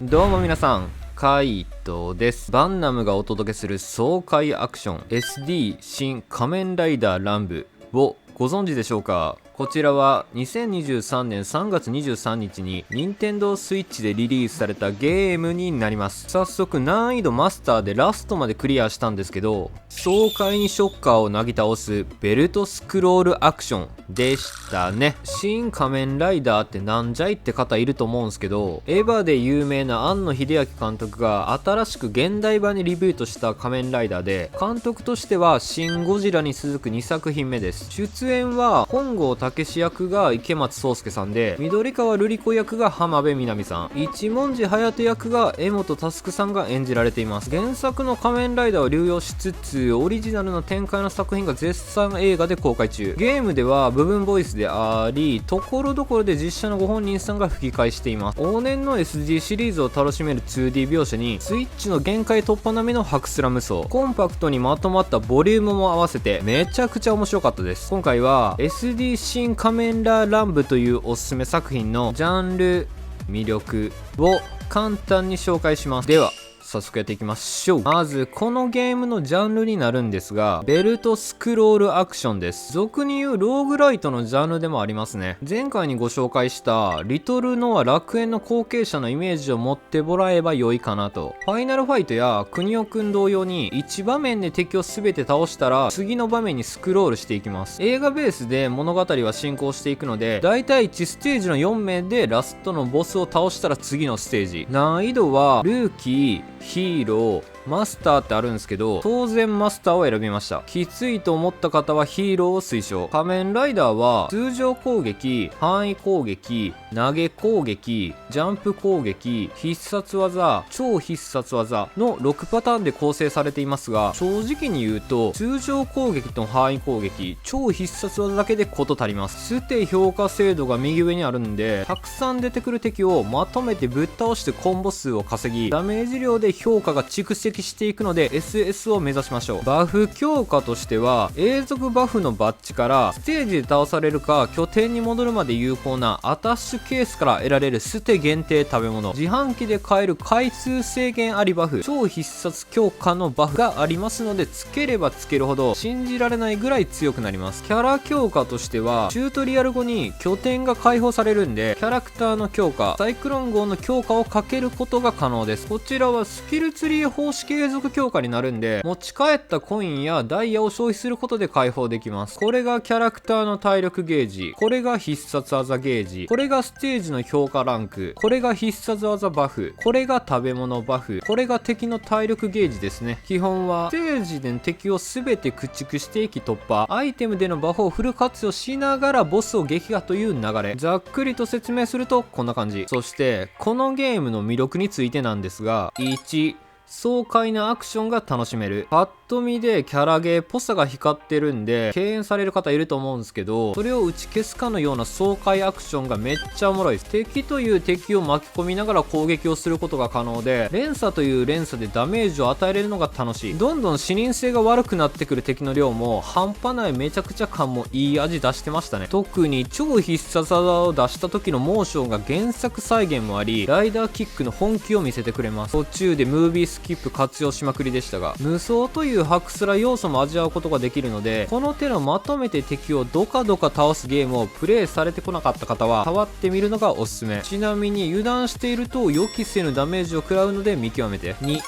どうも皆さん、カイトです。バンナムがお届けする爽快アクション SD 新仮面ライダーランブをご存知でしょうか。こちらは2023年3月23日に任天堂スイッチでリリースされたゲームになります。早速難易度マスターでラストまでクリアしたんですけど、爽快にショッカーをなぎ倒すベルトスクロールアクションでしたね。新仮面ライダーってなんじゃいって方いると思うんですけど、エヴァで有名な庵野秀明監督が新しく現代版にリブートした仮面ライダーで、監督としてはシン・ゴジラに続く2作品目です。出演は本郷武史役が池松壮亮さんで、緑川瑠璃子役が浜辺美波さん、一文字隼役が江本佑さんが演じられています。原作の仮面ライダーを流用しつつ、オリジナルの展開の作品が絶賛映画で公開中。ゲームでは部分ボイスであり、ところどころで実写のご本人さんが吹き替えしています。往年の SD シリーズを楽しめる 2D 描写に、スイッチの限界突破並みのハクスラ無双、コンパクトにまとまったボリュームも合わせてめちゃくちゃ面白かったです。今回は SD 新仮面ライダーランブというおすすめ作品のジャンル、魅力を簡単に紹介します。では早速やっていきましょう。まずこのゲームのジャンルになるんですが、ベルトスクロールアクションです。俗に言うローグライトのジャンルでもありますね。前回にご紹介したリトルノア楽園の後継者のイメージを持ってもらえば良いかなと。ファイナルファイトや国尾くん同様に1場面で敵を全て倒したら次の場面にスクロールしていきます。映画ベースで物語は進行していくので、だいたい1ステージの4面でラストのボスを倒したら次のステージ。難易度はルーキー、ヒーロー、マスターってあるんですけど、当然マスターを選びました。きついと思った方はヒーローを推奨。仮面ライダーは通常攻撃、範囲攻撃、投げ攻撃、ジャンプ攻撃、必殺技、超必殺技の6パターンで構成されていますが、正直に言うと通常攻撃と範囲攻撃、超必殺技だけで事足ります。ステ評価制度が右上にあるんで、たくさん出てくる敵をまとめてぶっ倒してコンボ数を稼ぎ、ダメージ量で評価が蓄積していくので SS を目指しましょう。バフ強化としては、永続バフのバッジからステージで倒されるか拠点に戻るまで有効なアタッシュケースから得られるステ限定食べ物、自販機で買える回数制限ありバフ、超必殺強化のバフがありますので、つければつけるほど信じられないぐらい強くなります。キャラ強化としては、チュートリアル後に拠点が解放されるんで、キャラクターの強化、サイクロン号の強化をかけることが可能です。こちらはスキルツリー方式継続強化になるんで、持ち帰ったコインやダイヤを消費することで解放できます。これがキャラクターの体力ゲージ、これが必殺技ゲージ、これがステージの評価ランク、これが必殺技バフ、これが食べ物バフ、これが敵の体力ゲージですね。基本はステージでの敵を全て駆逐していき突破、アイテムでのバフをフル活用しながらボスを撃破という流れ。ざっくりと説明するとこんな感じ。そしてこのゲームの魅力についてなんですが、1、爽快なアクションが楽しめる。パッと見でキャラゲーっぽさが光ってるんで敬遠される方いると思うんですけど、それを打ち消すかのような爽快アクションがめっちゃおもろいです。敵という敵を巻き込みながら攻撃をすることが可能で、連鎖という連鎖でダメージを与えれるのが楽しい。どんどん視認性が悪くなってくる敵の量も半端ないめちゃくちゃ感もいい味出してましたね。特に超必殺技を出した時のモーションが原作再現もあり、ライダーキックの本気を見せてくれます。途中でムービースキップ活用しまくりでしたが、無双というハクスラ要素も味わうことができるので、この手のまとめて敵をドカドカ倒すゲームをプレイされてこなかった方は触ってみるのがおすすめ。ちなみに油断していると予期せぬダメージを食らうので見極めて。2、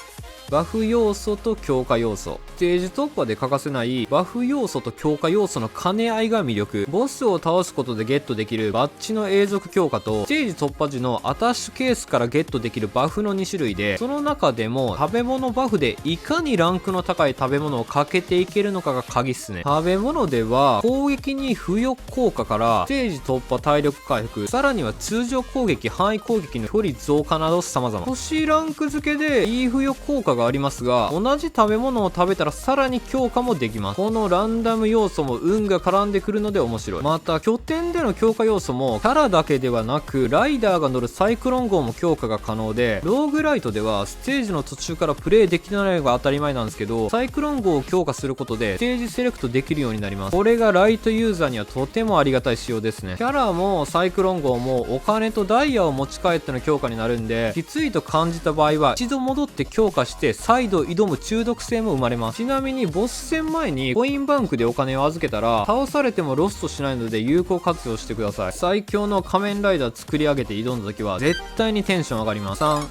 バフ要素と強化要素。ステージ突破で欠かせないバフ要素と強化要素の兼ね合いが魅力。ボスを倒すことでゲットできるバッジの永続強化と、ステージ突破時のアタッシュケースからゲットできるバフの2種類で、その中でも食べ物バフでいかにランクの高い食べ物をかけていけるのかが鍵っすね。食べ物では攻撃に付与効果からステージ突破体力回復、さらには通常攻撃範囲攻撃の距離増加など様々。星ランク付けでいい付与効果がありますが、同じ食べ物を食べたらさらに強化もできます。このランダム要素も運が絡んでくるので面白い。また拠点での強化要素もキャラだけではなくライダーが乗るサイクロン号も強化が可能で、ローグライトではステージの途中からプレイできないのが当たり前なんですけど、サイクロン号を強化することでステージセレクトできるようになります。これがライトユーザーにはとてもありがたい仕様ですね。キャラもサイクロン号もお金とダイヤを持ち帰っての強化になるんで、きついと感じた場合は一度戻って強化して再度挑む中毒性も生まれます。ちなみにボス戦前にコインバンクでお金を預けたら倒されてもロストしないので有効活用してください。最強の仮面ライダー作り上げて挑んだ時は絶対にテンション上がります。3、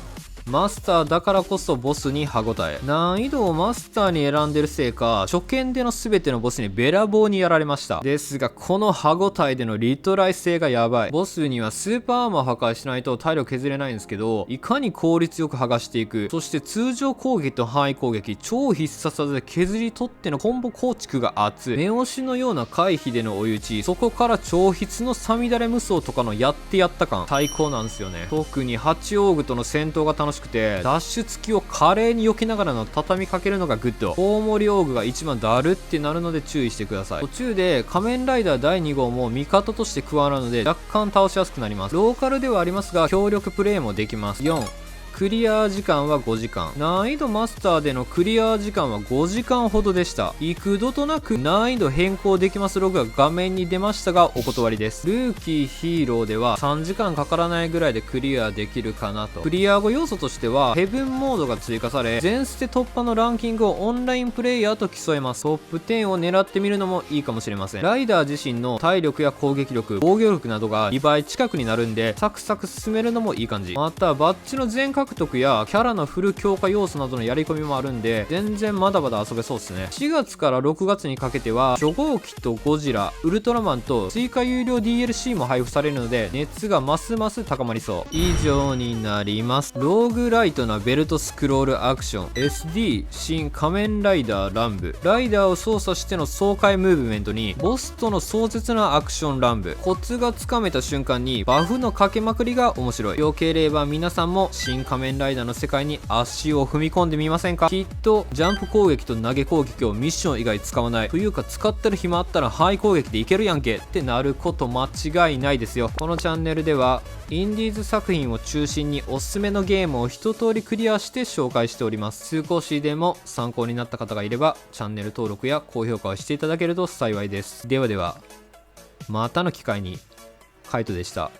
マスターだからこそボスに歯応え。難易度をマスターに選んでるせいか、初見での全てのボスにべらぼうにやられました。ですがこの歯応えでのリトライ性がやばい。ボスにはスーパーアーマー破壊しないと体力削れないんですけど、いかに効率よく剥がしていく、そして通常攻撃と範囲攻撃、超必殺技で削り取ってのコンボ構築が熱い。目押しのような回避での追い打ち、そこから超筆のさみだれ無双とかのやってやった感最高なんですよね。特に八王具との戦闘が楽しくて、ダッシュ付きを華麗に避けながらの畳みかけるのがグッド。コウモリオーグが一番だるってなるので注意してください。途中で仮面ライダー第2号も味方として加わるので若干倒しやすくなります。ローカルではありますが協力プレイもできます。4、クリア時間は5時間。難易度マスターでのクリア時間は5時間ほどでした。幾度となく難易度変更できますログが画面に出ましたがお断りです。ルーキーヒーローでは3時間かからないぐらいでクリアできるかなと。クリア後要素としてはヘブンモードが追加され、全捨て突破のランキングをオンラインプレイヤーと競えます。トップ10を狙ってみるのもいいかもしれません。ライダー自身の体力や攻撃力、防御力などが2倍近くになるんでサクサク進めるのもいい感じ。またバッジの全獲得やキャラのフル強化要素などのやり込みもあるんで全然まだまだ遊べそうですね。4月から6月にかけては初号機とゴジラ、ウルトラマンと追加有料 DLC も配布されるので熱がますます高まりそう。以上になります。ローグライトなベルトスクロールアクション SD 新仮面ライダー乱舞。ライダーを操作しての爽快ムーブメントにボスとの壮絶なアクション乱舞。コツがつかめた瞬間にバフのかけまくりが面白い。よければ皆さんも新仮面ライダーの世界に足を踏み込んでみませんか。きっとジャンプ攻撃と投げ攻撃をミッション以外使わないというか、使ってる暇あったら範囲攻撃でいけるやんけってなること間違いないですよ。このチャンネルではインディーズ作品を中心におすすめのゲームを一通りクリアして紹介しております。少しでも参考になった方がいればチャンネル登録や高評価をしていただけると幸いです。ではではまたの機会に。カイトでした。